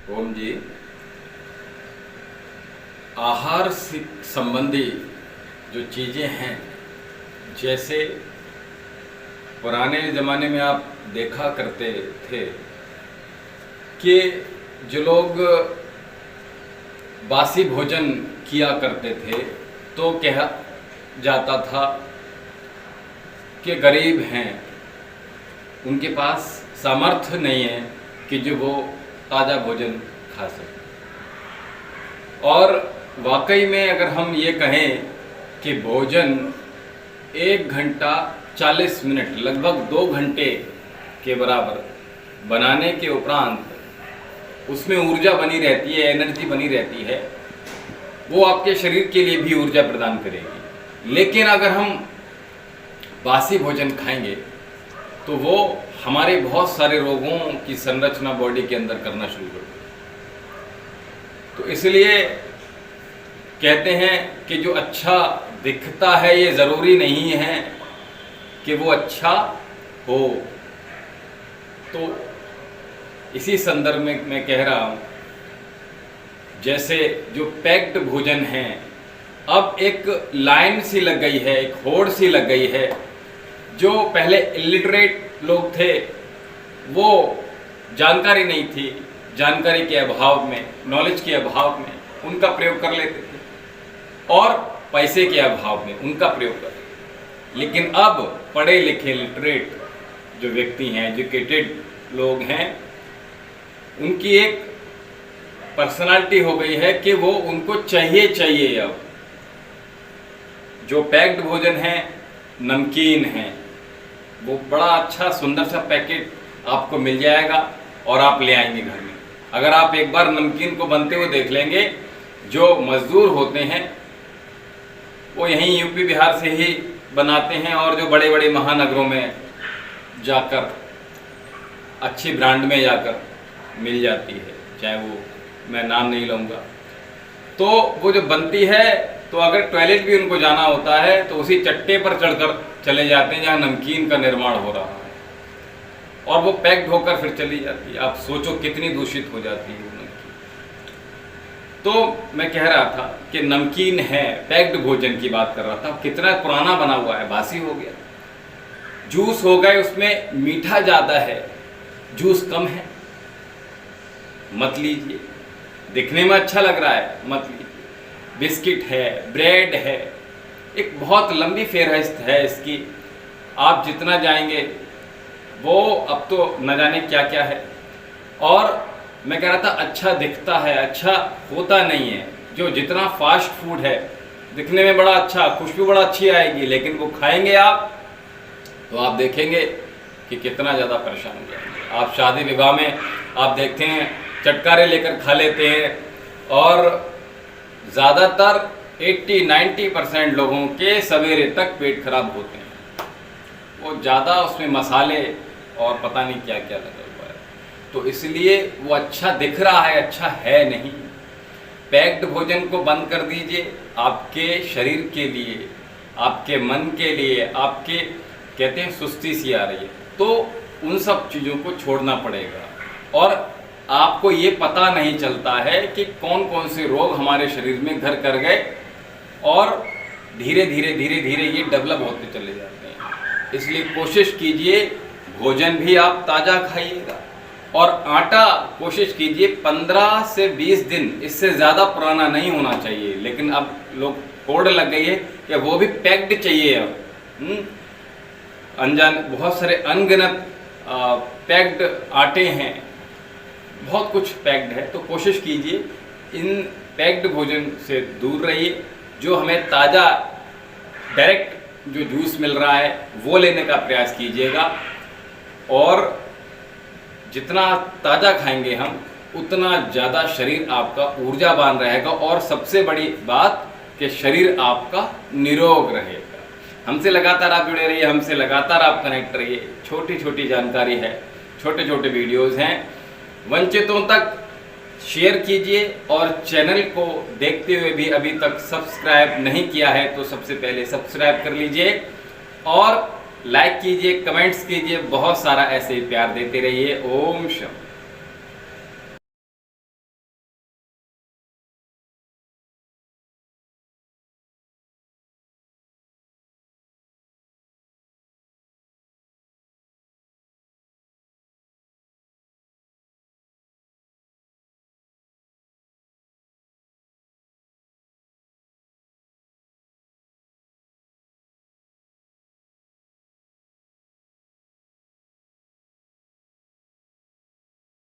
ओम जी। आहार संबंधी जो चीज़ें हैं, जैसे पुराने ज़माने में आप देखा करते थे कि जो लोग बासी भोजन किया करते थे तो कहा जाता था कि गरीब हैं, उनके पास सामर्थ्य नहीं है कि जो वो ताज़ा भोजन खा सकें। और वाकई में अगर हम ये कहें कि भोजन 1 घंटा 40 मिनट लगभग 2 घंटे के बराबर बनाने के उपरांत उसमें ऊर्जा बनी रहती है, एनर्जी बनी रहती है, वो आपके शरीर के लिए भी ऊर्जा प्रदान करेगी। लेकिन अगर हम बासी भोजन खाएंगे तो वो हमारे बहुत सारे रोगों की संरचना बॉडी के अंदर करना शुरू कर देगी। तो इसलिए कहते हैं कि जो अच्छा दिखता है ये ज़रूरी नहीं है कि वो अच्छा हो। तो इसी संदर्भ में मैं कह रहा हूँ, जैसे जो पैक्ड भोजन है, अब एक लाइन सी लग गई है, एक होड़ सी लग गई है। जो पहले इलिटरेट लोग थे, वो जानकारी नहीं थी, जानकारी के अभाव में, नॉलेज के अभाव में उनका प्रयोग कर लेते थे, और पैसे के अभाव में उनका प्रयोग कर लेते। लेकिन अब पढ़े लिखे लिटरेट जो व्यक्ति हैं, एजुकेटेड लोग हैं, उनकी एक पर्सनालिटी हो गई है कि वो उनको चाहिए। अब जो पैक्ड भोजन है, नमकीन है, वो बड़ा अच्छा सुंदर सा पैकेट आपको मिल जाएगा और आप ले आएंगे घर में। अगर आप एक बार नमकीन को बनते हुए देख लेंगे, जो मजदूर होते हैं वो यहीं यूपी बिहार से ही बनाते हैं, और जो बड़े बड़े महानगरों में जाकर अच्छी ब्रांड में जाकर मिल जाती है, चाहे वो मैं नाम नहीं लूँगा, तो वो जो बनती है, तो अगर टॉयलेट भी उनको जाना होता है तो उसी चट्टे पर चढ़कर चले जाते हैं जहाँ नमकीन का निर्माण हो रहा है, और वो पैक्ड होकर फिर चली जाती है। आप सोचो कितनी दूषित हो जाती है वो नमकीन। तो मैं कह रहा था कि नमकीन है, पैक्ड भोजन की बात कर रहा था, कितना पुराना बना हुआ है, बासी हो गया। जूस हो गए, उसमें मीठा ज़्यादा है, जूस कम है, मत लीजिए। दिखने में अच्छा लग रहा है, मत लीजिए। बिस्किट है, ब्रेड है, एक बहुत लंबी फेहरिस्त है इसकी। आप जितना जाएंगे वो अब तो न जाने क्या क्या है। और मैं कह रहा था अच्छा दिखता है, अच्छा होता नहीं है। जो जितना फास्ट फूड है, दिखने में बड़ा अच्छा, खुशबू बड़ा अच्छी आएगी, लेकिन वो खाएंगे आप तो आप देखेंगे कि कितना ज़्यादा परेशान हो जाएंगे। आप शादी विवाह में आप देखते हैं चटकारे लेकर खा लेते हैं, और ज़्यादातर 80-90% लोगों के सवेरे तक पेट खराब होते हैं। वो ज़्यादा उसमें मसाले और पता नहीं क्या क्या लगा हुआ है, तो इसलिए वो अच्छा दिख रहा है, अच्छा है नहीं। पैक्ड भोजन को बंद कर दीजिए। आपके शरीर के लिए, आपके मन के लिए, आपके कहते हैं सुस्ती सी आ रही है, तो उन सब चीज़ों को छोड़ना पड़ेगा। और आपको ये पता नहीं चलता है कि कौन कौन से रोग हमारे शरीर में घर कर गए, और धीरे धीरे ये डेवलप होते चले जाते हैं। इसलिए कोशिश कीजिए भोजन भी आप ताज़ा खाइएगा, और आटा कोशिश कीजिए 15 से 20 दिन, इससे ज़्यादा पुराना नहीं होना चाहिए। लेकिन अब लोग होड़ लग गई है कि वो भी पैक्ड चाहिए। अब अनजान बहुत सारे अनगिनत पैक्ड आटे हैं, बहुत कुछ पैक्ड है। तो कोशिश कीजिए इन पैक्ड भोजन से दूर रहिए। जो हमें ताज़ा डायरेक्ट जो जूस मिल रहा है वो लेने का प्रयास कीजिएगा, और जितना ताज़ा खाएंगे हम, उतना ज़्यादा शरीर आपका ऊर्जावान रहेगा, और सबसे बड़ी बात कि शरीर आपका निरोग रहेगा। हमसे लगातार आप जुड़े रहिए, हमसे लगातार आप कनेक्ट रहिए। छोटी छोटी जानकारी है, छोटे छोटे वीडियोज़ हैं, वंचितों तक शेयर कीजिए। और चैनल को देखते हुए भी अभी तक सब्सक्राइब नहीं किया है तो सबसे पहले सब्सक्राइब कर लीजिए, और लाइक कीजिए, कमेंट्स कीजिए, बहुत सारा ऐसे ही प्यार देते रहिए। ओम शम।